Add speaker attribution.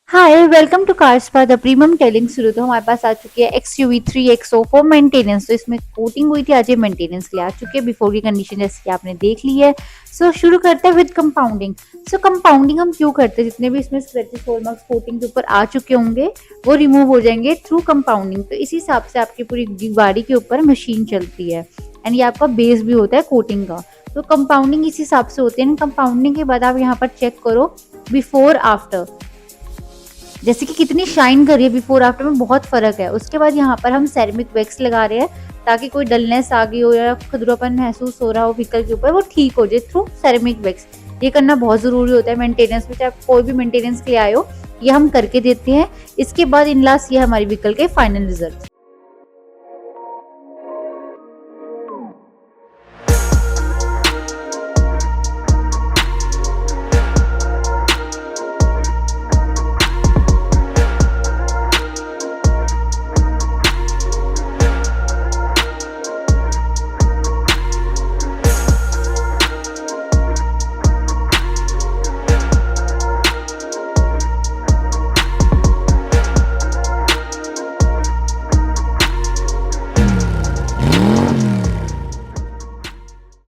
Speaker 1: Hi welcome to Carspa the premium tailing शुरू। तो हमारे पास आ चुकी है XUV 3XO फॉर मेंटेनेंस। तो इसमें कोटिंग हुई थी, आज ये मेंटेनेंस के लिए आ चुकी है। बिफोर की कंडीशन जैसे कि आपने देख ली है। शुरू करते हैं विद कंपाउंडिंग। कंपाउंडिंग हम क्यों करते हैं? जितने भी इसमें स्क्रैचेस हॉलमार्क्स कोटिंग के ऊपर आ चुके होंगे वो रिमूव हो जाएंगे थ्रू कंपाउंडिंग। तो इस हिसाब से आपकी पूरी दीवारी के ऊपर मशीन चलती है एंड ये आपका बेस भी होता है कोटिंग का। तो कंपाउंडिंग इस हिसाब से होती है। कंपाउंडिंग के बाद आप यहाँ पर चेक करो बिफोर आफ्टर, जैसे कि कितनी शाइन कर रही है। बिफोर आफ्टर में बहुत फर्क है। उसके बाद यहाँ पर हम सेरेमिक वैक्स लगा रहे हैं ताकि कोई डलनेस आ गई हो या खुदरापन महसूस हो रहा हो व्हीकल के ऊपर, वो ठीक हो जाए थ्रू सेरेमिक वैक्स। ये करना बहुत जरूरी होता है मेंटेनेंस में, चाहे कोई भी मेंटेनेंस के लिए आए हो, ये हम करके देते हैं। इसके बाद इन लास्ट ये हमारी व्हीकल के फाइनल रिजल्ट।